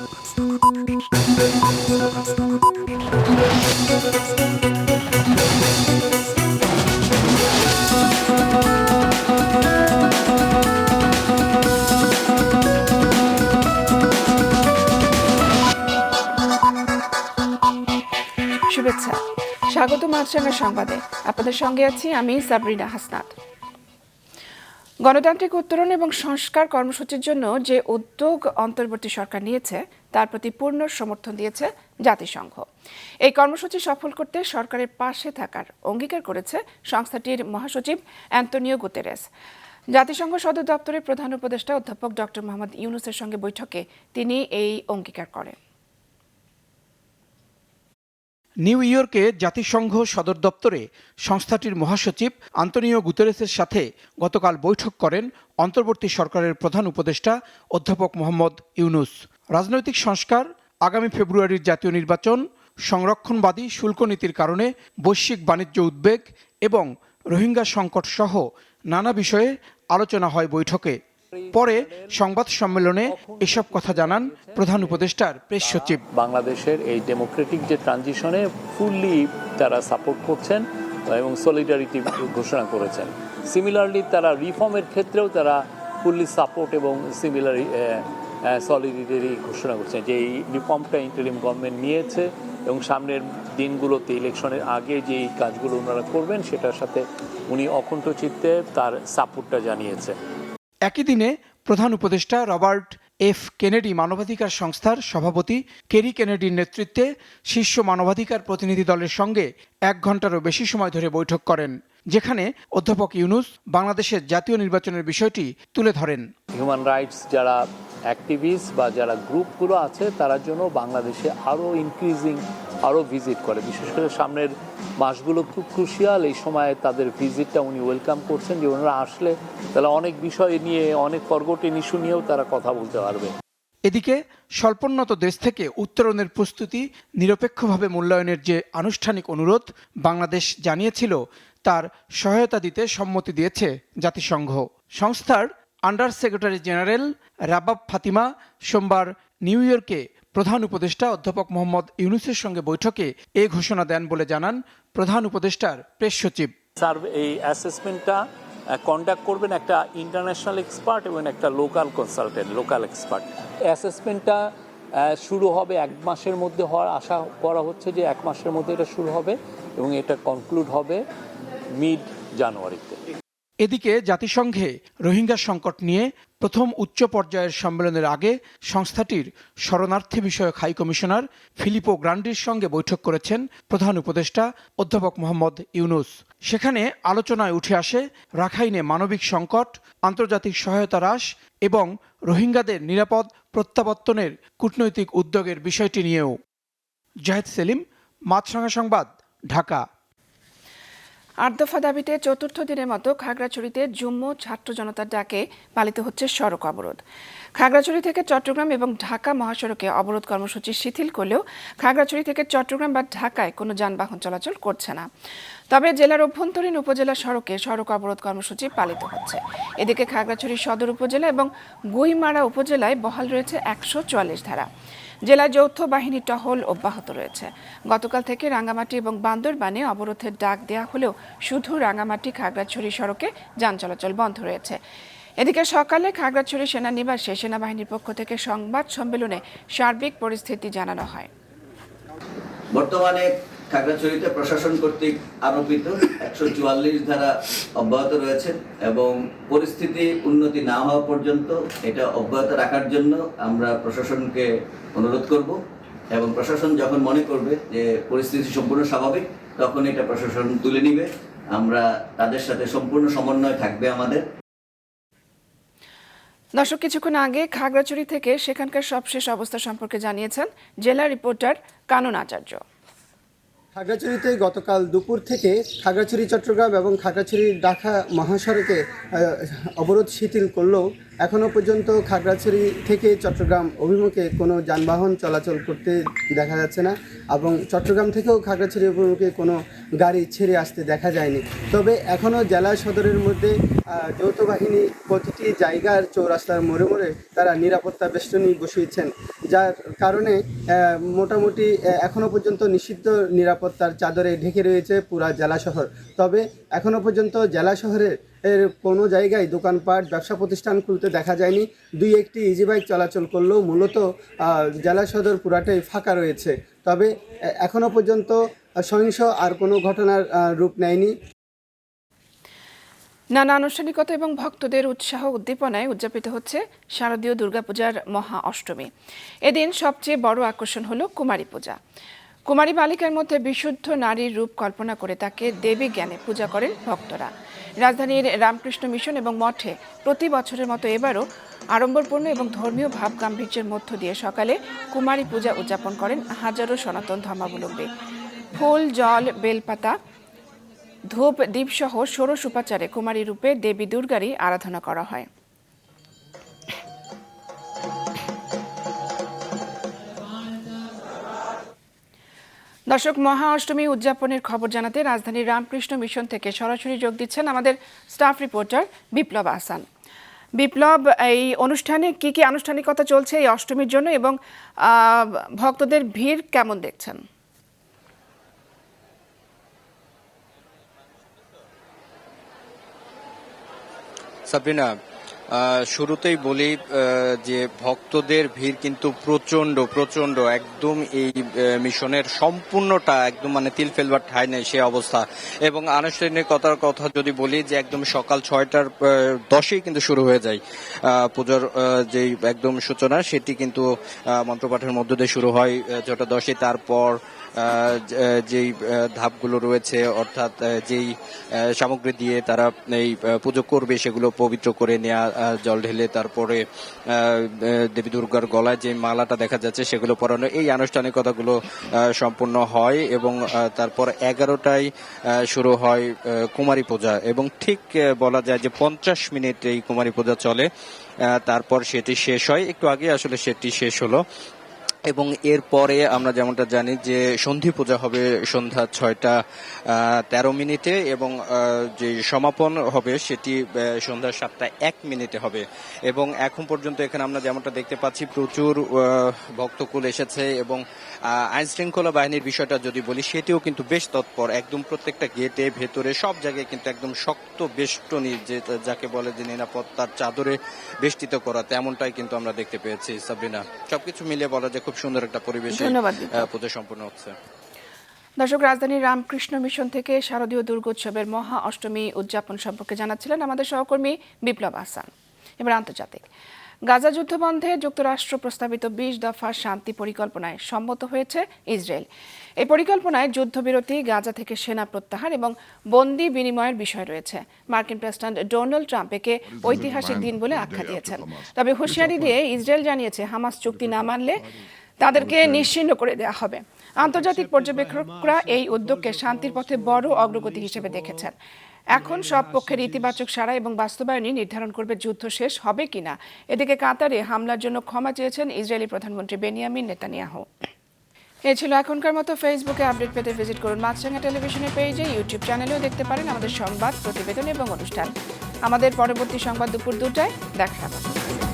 শুভেচ্ছা, স্বাগত মাছরাঙা সংবাদে। আপনাদের সঙ্গে আছি আমি সাবরিনা হাসনাত। গণতান্ত্রিক উত্তরণ এবং সংস্কার কর্মসূচির জন্য যে উদ্যোগ অন্তর্বর্তী সরকার নিয়েছে তার প্রতি পূর্ণ সমর্থন দিয়েছে জাতিসংঘ। এই কর্মসূচি সফল করতে সরকারের পাশে থাকার অঙ্গীকার করেছে সংস্থাটির মহাসচিব অ্যান্তোনিও গুতেরেস। জাতিসংঘ সদর দপ্তরের প্রধান উপদেষ্টা অধ্যাপক ডক্টর মোহাম্মদ ইউনুসের সঙ্গে বৈঠকে তিনি এই অঙ্গীকার করেন। নিউ ইয়র্কে জাতিসংঘ সদর দপ্তরে সংস্থাটির মহাসচিব আন্তোনিও গুতেরেসের সাথে গতকাল বৈঠক করেন অন্তর্বর্তী সরকারের প্রধান উপদেষ্টা অধ্যাপক মোহাম্মদ ইউনুস। রাজনৈতিক সংস্কার, আগামী ফেব্রুয়ারির জাতীয় নির্বাচন, সংরক্ষণবাদী শুল্ক নীতির কারণে বৈশ্বিক বাণিজ্য উদ্বেগ এবং রোহিঙ্গা সংকট সহ নানা বিষয়ে আলোচনা হয় বৈঠকে। পরে সংবাদ সম্মেলনে এসব কথা জানান প্রধান উপদেষ্টার প্রেস সচিব। বাংলাদেশের এই ডেমোক্রেটিক যে ট্রানজিশনে ফুললি তারা সাপোর্ট করছেন এবং সলিডারিটি ঘোষণা করেছেন। সিমিলারলি তারা রিফর্মের ক্ষেত্রেও তারা ফুললি সাপোর্ট এবং সলিডারি ঘোষণা করছেন যে এই রিফর্মটা ইন্টারিম গভর্নমেন্ট নিয়েছে এবং সামনের দিনগুলোতে ইলেকশনের আগে যে এই কাজগুলো ওনারা করবেন সেটার সাথে উনি অকুণ্ঠ চিত্তে তার সাপোর্টটা জানিয়েছে। একই দিনে প্রধান উপদেষ্টা রবার্ট এফ কেনেডি মানবাধিকার সংস্থার সভাপতি কেরি কেনেডির নেতৃত্বে শীর্ষ মানবাধিকার প্রতিনিধি দলের সঙ্গে 1 ঘণ্টারও বেশি সময় ধরে বৈঠক করেন, যেখানে অধ্যাপক ইউনুস বাংলাদেশের জাতীয় নির্বাচনের বিষয়টি তুলে ধরেন। হিউম্যান রাইটস যারা অ্যাক্টিভিস্ট বা যারা গ্রুপগুলো আছে তার জন্য বাংলাদেশে আরও ভিজিট করে, বিশেষ করে সামনের মাসগুলো খুব ক্রুশিয়াল। এই সময় তাদের ভিজিটটা উনি ওয়েলকাম করছেন যে ওনারা আসলে তাহলে অনেক বিষয় নিয়ে, অনেক ফরগটেন ইস্যু নিয়েও তারা কথা বলতে পারবে। এদিকে স্বল্পোন্নত দেশ থেকে উত্তরণের প্রস্তুতি নিরপেক্ষভাবে মূল্যায়নের যে আনুষ্ঠানিক অনুরোধ বাংলাদেশ জানিয়েছিল তার সহায়তা দিতে সম্মতি দিয়েছে জাতিসংঘ। সংস্থার under secretary general rabab Fatima সোমবার নিউ ইয়র্কে প্রধান উপদেষ্টা অধ্যাপক মোহাম্মদ ইউনুসের সঙ্গে বৈঠকে এ ঘোষণা দেন বলে জানান প্রধান উপদেষ্টার প্রেস সচিব। এই অ্যাসেসমেন্টটা কন্ডাক্ট করবেন একটা ইন্টারন্যাশনাল এক্সপার্ট এবং একটা লোকাল এক্সপার্ট। অ্যাসেসমেন্টটা শুরু হবে 1 মাসের মধ্যে হওয়ার আশা করা হচ্ছে যে 1 মাসের মধ্যে এটা শুরু হবে এবং এটা কনক্লুড হবে মিড জানুয়ারিতে। এদিকে জাতিসংঘে রোহিঙ্গা সংকট নিয়ে প্রথম উচ্চ পর্যায়ের সম্মেলনের আগে সংস্থাটির শরণার্থী বিষয়ক হাই কমিশনার ফিলিপো গ্রান্ডির সঙ্গে বৈঠক করেছেন প্রধান উপদেষ্টা অধ্যাপক মোহাম্মদ ইউনুস। সেখানে আলোচনায় উঠে আসে রাখাইনে মানবিক সংকট, আন্তর্জাতিক সহায়তা হ্রাস এবং রোহিঙ্গাদের নিরাপদ প্রত্যাবর্তনের কূটনৈতিক উদ্যোগের বিষয়টি নিয়েও। জাহিদ সেলিম, মাছরাঙা সংবাদ, ঢাকা। 8 দফা দাবিতে চতুর্থ দিনের মতো খাগড়াছড়িতে যুগ্ম ছাত্র জনতার ডাকে পালিত হচ্ছে সড়ক অবরোধ। খাগড়াছড়ি থেকে চট্টগ্রাম এবং ঢাকা মহাসড়কে অবরোধ কর্মসূচি শিথিল করলেও খাগড়াছড়ি থেকে চট্টগ্রাম বা ঢাকায় কোনো যানবাহন চলাচল করছে না। তবে জেলার অভ্যন্তরীণ উপজেলা সড়কে সড়ক অবরোধ কর্মসূচি পালিত হচ্ছে। এদিকে খাগড়াছড়ি সদর উপজেলা এবং গুইমারা উপজেলায় বহাল রয়েছে 144 ধারা। জেলায় যৌথ বাহিনী টহল অব্যাহত রয়েছে। গতকাল থেকে রাঙ্গামাটি এবং বান্দরবানে অবরোধের ডাক দেয়া হলেও শুধু রাঙ্গামাটি খাগড়াছড়ি সড়কে যান চলাচল বন্ধ রয়েছে। এদিকে সকালে খাগড়াছড়ি সেনানিবাসে সেনাবাহিনীর পক্ষ থেকে সংবাদ সম্মেলনে সার্বিক পরিস্থিতি জানানো হয়। বর্তমানে খাগড়াছড়িতে প্রশাসন কর্তৃক আরোপিত 144 ধারা অব্যাহত রয়েছে এবং পরিস্থিতি উন্নতি না হওয়া পর্যন্ত এটা অব্যাহত রাখার জন্য আমরা প্রশাসনকে অনুরোধ করব এবং প্রশাসন যখন মনে করবে যে পরিস্থিতি সম্পূর্ণ স্বাভাবিক তখন এটা প্রশাসন তুলে নিবে। আমরা তাদের সাথে সম্পূর্ণ সমন্বয় থাকবে আমাদের। দর্শক, কিছুক্ষণ আগে খাগড়াছড়ি থেকে সেখানকার সবশেষ অবস্থা সম্পর্কে জানিয়েছেন জেলা রিপোর্টার কানন আচার্য। খাগড়াছড়িতে গতকাল দুপুর থেকে খাগড়াছড়ি চট্টগ্রাম এবং খাগড়াছড়ি ঢাকা মহাসড়কে অবরোধ শিথিল করলেও এখনও পর্যন্ত খাগড়াছড়ি থেকে চট্টগ্রাম অভিমুখে কোনো যানবাহন চলাচল করতে দেখা যাচ্ছে না এবং চট্টগ্রাম থেকেও খাগড়াছড়ি অভিমুখে কোনো গাড়ি ছেড়ে আসতে দেখা যায়নি। তবে এখনও জেলা সদরের মধ্যে যৌথ বাহিনী প্রতিটি জায়গার চৌরাস্তার মোড়ে মোড়ে তারা নিরাপত্তা বেষ্টনী বসিয়েছেন, যার কারণে মোটামুটি এখনও পর্যন্ত নিষিদ্ধ নিরাপত্তার চাদরে ঢেকে রয়েছে পুরা জেলা শহর। তবে এখনও পর্যন্ত জেলা শহরের কোনো জায়গায় দোকানপাট ব্যবসা প্রতিষ্ঠান খুলতে দেখা যায়নি। দুই একটি ইজি বাইক চলাচল করলেও মূলত জেলা সদর পুরাটাই ফাঁকা রয়েছে। তবে এখনও পর্যন্ত সহিংস আর কোনো ঘটনার রূপ নেয়নি। নানা আনুষ্ঠানিকতা এবং ভক্তদের উৎসাহ উদ্দীপনায় উদযাপিত হচ্ছে শারদীয় দুর্গাপূজার মহা অষ্টমী। এদিন সবচেয়ে বড় আকর্ষণ হলো কুমারী পূজা। কুমারী বালিকার মধ্যে বিশুদ্ধ নারীর রূপ কল্পনা করে তাকে দেবী জ্ঞানে পূজা করেন ভক্তরা। রাজধানীর রামকৃষ্ণ মিশন এবং মঠে প্রতি বছরের মতো এবারও আড়ম্বরপূর্ণ এবং ধর্মীয় ভাব গাম্ভীর্যের মধ্য দিয়ে সকালে কুমারী পূজা উদযাপন করেন হাজারো সনাতন ধর্মাবলম্বী। ফুল, জল, বেলপাতা, ধূপ, দ্বীপসহ ষোড়শ উপাচারে কুমারী রূপে দেবী দুর্গারই আরাধনা করা হয়। দর্শক, মহা অষ্টমী উদযাপনের খবর জানাতে রাজধানীর রামকৃষ্ণ মিশন থেকে সরাসরি যোগ দিচ্ছেন আমাদের স্টাফ রিপোর্টার বিপ্লব আহসান। বিপ্লব, এই অনুষ্ঠানে কি কি আনুষ্ঠানিকতা চলছে এই অষ্টমীর জন্য এবং ভক্তদের ভিড় কেমন দেখছেন? সাবরিনা, শুরুতেই বলি যে ভক্তদের ভিড় কিন্তু প্রচন্ড একদম এই মিশনের সম্পূর্ণটা একদম মানে তিল ফেলবার ঠাঁই নেই সে অবস্থা। এবং আনুষ্ঠানিকতার কথা যদি বলি যে একদম সকাল 6টার 10-এই কিন্তু শুরু হয়ে যায় পুজোর যে একদম সূচনা, সেটি কিন্তু মন্ত্রপাঠের মধ্য দিয়ে শুরু হয় 6টা 10-এ। তারপর যেই ধাপগুলো রয়েছে, অর্থাৎ যেই সামগ্রী দিয়ে তারা এই পুজো করবে সেগুলো পবিত্র করে নেওয়া, জল ঢেলে তারপরে দেবী দুর্গার গলায় যে মালাটা দেখা যাচ্ছে সেগুলো পরানো, এই আনুষ্ঠানিকতাগুলো সম্পূর্ণ হয়। এবং তারপর 11টায় শুরু হয় কুমারী পূজা এবং ঠিক বলা যায় যে 50 মিনিট এই কুমারী পূজা চলে। তারপর সেটি শেষ হয়, একটু আগে আসলে সেটি শেষ হলো। এবং এরপরে আমরা যেমনটা জানি যে সন্ধি পূজা হবে সন্ধ্যা 6টা 13 মিনিটে এবং যে সমাপন হবে সেটি সন্ধ্যা 7টা 1 মিনিটে হবে। এবং এখন পর্যন্ত এখানে আমরা যেমনটা দেখতে পাচ্ছি প্রচুর ভক্তকুল এসেছে এবং আইন শৃঙ্খলা বাহিনীর বিষয়টা যদি বলি সেটিও কিন্তু বেশ তৎপর। একদম প্রত্যেকটা গেটে ভেতরে সব জায়গায় কিন্তু একদম শক্ত বেষ্টনী, যে যাকে বলে যে নিরাপত্তার চাদরে বেষ্টিত করা, তেমনটাই কিন্তু আমরা দেখতে পেয়েছি। সাবরিনা, সবকিছু মিলিয়ে বলা যায় খুব সুন্দর একটা পরিবেশে পুজো সম্পন্ন হচ্ছে। দর্শক, রাজধানীর রামকৃষ্ণ মিশন থেকে শারদীয় দুর্গোৎসবের মহা অষ্টমী উদযাপন সম্পর্কে জানাচ্ছিলেন আমাদের সহকর্মী বিপ্লব আহসান। এবার আন্তর্জাতিক। গাজা যুদ্ধ বন্ধে যুক্তরাষ্ট্র প্রস্তাবিত 20 দফা শান্তি পরিকল্পনায় সম্মত হয়েছে ইসরায়েল। এই পরিকল্পনায় যুদ্ধবিরতি, গাজা থেকে সেনা প্রত্যাহার এবং বন্দি বিনিময়ের বিষয় রয়েছে। মার্কিন প্রেসিডেন্ট ডোনাল্ড ট্রাম্প একে ঐতিহাসিক দিন বলে আখ্যা দিয়েছেন। তবে হুঁশিয়ারি দিয়ে ইসরায়েল জানিয়েছে হামাস চুক্তি না মানলে তাদেরকে নিশ্চিহ্ন করে দেওয়া হবে। আন্তর্জাতিক পর্যবেক্ষকরা এই উদ্যোগকে শান্তির পথে বড় অগ্রগতি হিসেবে দেখেছেন। এখন সব পক্ষের ইতিবাচক সাড়া এবং বাস্তবায়নই নির্ধারণ করবে যুদ্ধ শেষ হবে কিনা। এদিকে কাতারে হামলার জন্য ক্ষমা চেয়েছেন ইসরায়েলি প্রধানমন্ত্রী বেনিয়ামিন নেতানিয়াহু। এ ছিল এখনকার মতো। ফেসবুকে আপডেট পেতে ভিজিট করুন মাছরাঙা টেলিভিশনের পেজে, ইউটিউব চ্যানেলেও দেখতে পারেন আমাদের সংবাদ, প্রতিবেদন এবং অনুষ্ঠান। আমাদের পরবর্তী সংবাদ দুপুর 2টায়। দেখা হবে।